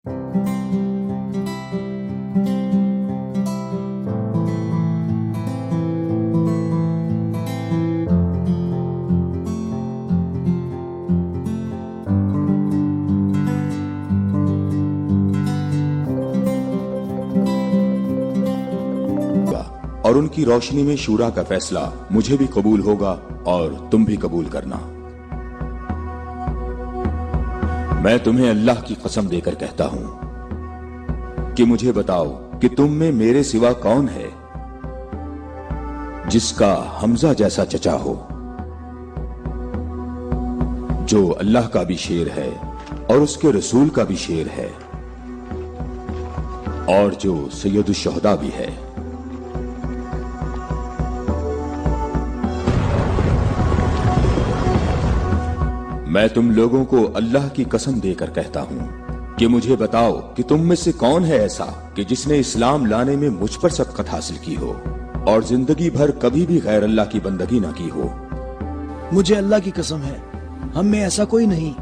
اور ان کی روشنی میں شورا کا فیصلہ مجھے بھی قبول ہوگا اور تم بھی قبول کرنا۔ میں تمہیں اللہ کی قسم دے کر کہتا ہوں کہ مجھے بتاؤ کہ تم میں میرے سوا کون ہے جس کا حمزہ جیسا چچا ہو، جو اللہ کا بھی شیر ہے اور اس کے رسول کا بھی شیر ہے اور جو سید الشہداء بھی ہے۔ میں تم لوگوں کو اللہ کی قسم دے کر کہتا ہوں کہ مجھے بتاؤ کہ تم میں سے کون ہے ایسا کہ جس نے اسلام لانے میں مجھ پر سبقت حاصل کی ہو اور زندگی بھر کبھی بھی غیر اللہ کی بندگی نہ کی ہو۔ مجھے اللہ کی قسم ہے ہم میں ایسا کوئی نہیں۔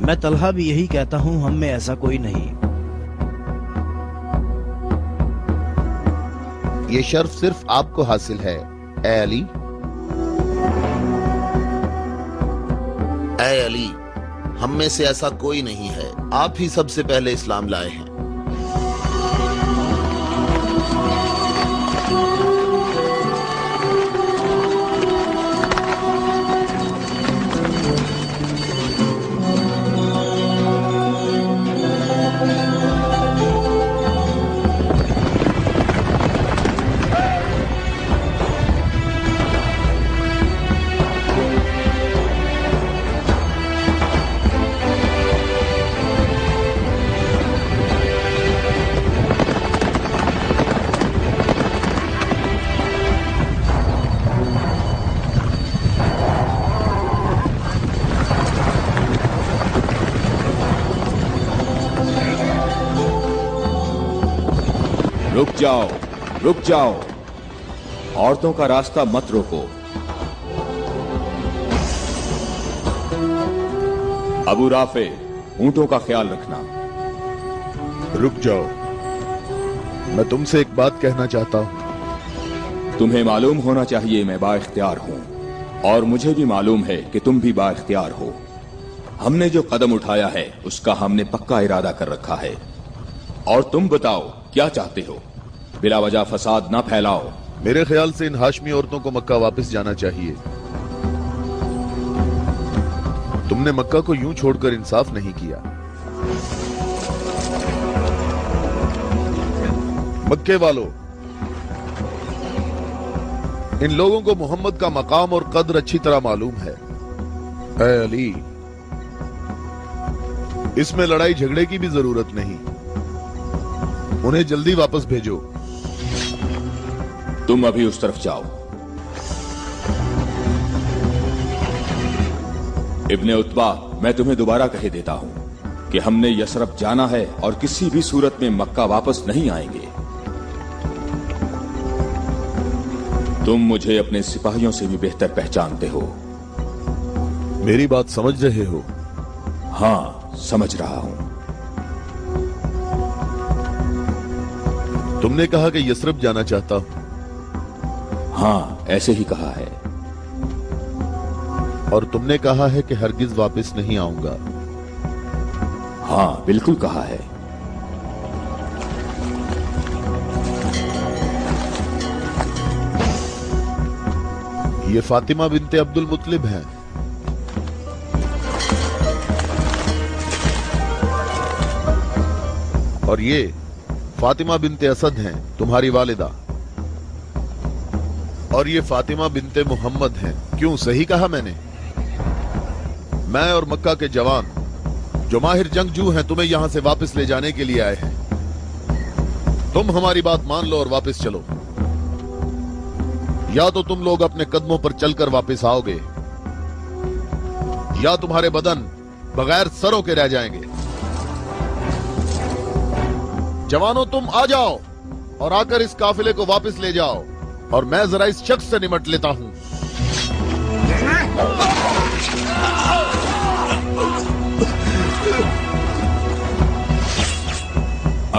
میں طلحہ بھی یہی کہتا ہوں ہم میں ایسا کوئی نہیں۔ یہ شرف صرف آپ کو حاصل ہے اے علی۔ اے علی، ہم میں سے ایسا کوئی نہیں ہے، آپ ہی سب سے پہلے اسلام لائے ہیں۔ رک جاؤ، عورتوں کا راستہ مت روکو۔ ابو رافع، اونٹوں کا خیال رکھنا۔ رک جاؤ، میں تم سے ایک بات کہنا چاہتا ہوں۔ تمہیں معلوم ہونا چاہیے میں با اختیار ہوں، اور مجھے بھی معلوم ہے کہ تم بھی با اختیار ہو۔ ہم نے جو قدم اٹھایا ہے اس کا ہم نے پکا ارادہ کر رکھا ہے، اور تم بتاؤ کیا چاہتے ہو؟ بلا وجہ فساد نہ پھیلاؤ۔ میرے خیال سے ان ہاشمی عورتوں کو مکہ واپس جانا چاہیے۔ تم نے مکہ کو یوں چھوڑ کر انصاف نہیں کیا۔ مکے والوں، ان لوگوں کو محمد کا مقام اور قدر اچھی طرح معلوم ہے۔ اے علی، اس میں لڑائی جھگڑے کی بھی ضرورت نہیں، انہیں جلدی واپس بھیجو۔ تم ابھی اس طرف جاؤ۔ ابن عتبہ، میں تمہیں دوبارہ کہہ دیتا ہوں کہ ہم نے یثرب جانا ہے اور کسی بھی صورت میں مکہ واپس نہیں آئیں گے۔ تم مجھے اپنے سپاہیوں سے بھی بہتر پہچانتے ہو۔ میری بات سمجھ رہے ہو؟ ہاں، سمجھ رہا ہوں۔ تم نے کہا کہ یثرب جانا چاہتا ہوں۔ ہاں، ایسے ہی کہا ہے۔ اور تم نے کہا ہے کہ ہرگز واپس نہیں آؤں گا۔ ہاں، بالکل کہا ہے۔ یہ فاطمہ بنت عبد المطلب ہیں۔ اور یہ فاطمہ بنت اسد ہیں، تمہاری والدہ۔ اور یہ فاطمہ بنت محمد ہیں۔ کیوں، صحیح کہا میں نے؟ میں اور مکہ کے جوان جو ماہر جنگجو ہیں تمہیں یہاں سے واپس لے جانے کے لیے آئے ہیں۔ تم ہماری بات مان لو اور واپس چلو، یا تو تم لوگ اپنے قدموں پر چل کر واپس آؤ گے، یا تمہارے بدن بغیر سروں کے رہ جائیں گے۔ جوانوں، تم آ جاؤ اور آ کر اس قافلے کو واپس لے جاؤ، اور میں ذرا اس شخص سے نمٹ لیتا ہوں۔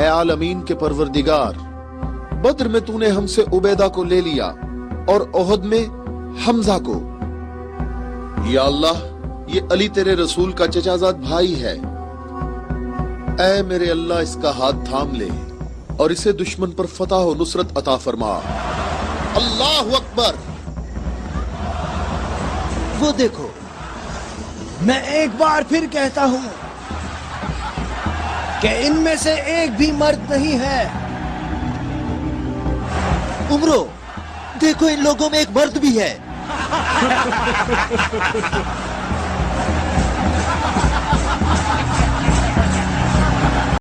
اے عالمین کے پروردگار، بدر میں تو نے ہم سے عبیدہ کو لے لیا اور احد میں حمزہ کو۔ یا اللہ، یہ علی تیرے رسول کا چچا زاد بھائی ہے، اے میرے اللہ اس کا ہاتھ تھام لے اور اسے دشمن پر فتح و نصرت عطا فرما۔ اللہ اکبر۔ وہ دیکھو، میں ایک بار پھر کہتا ہوں کہ ان میں سے ایک بھی مرد نہیں ہے۔ عمرو دیکھو، ان لوگوں میں ایک مرد بھی ہے۔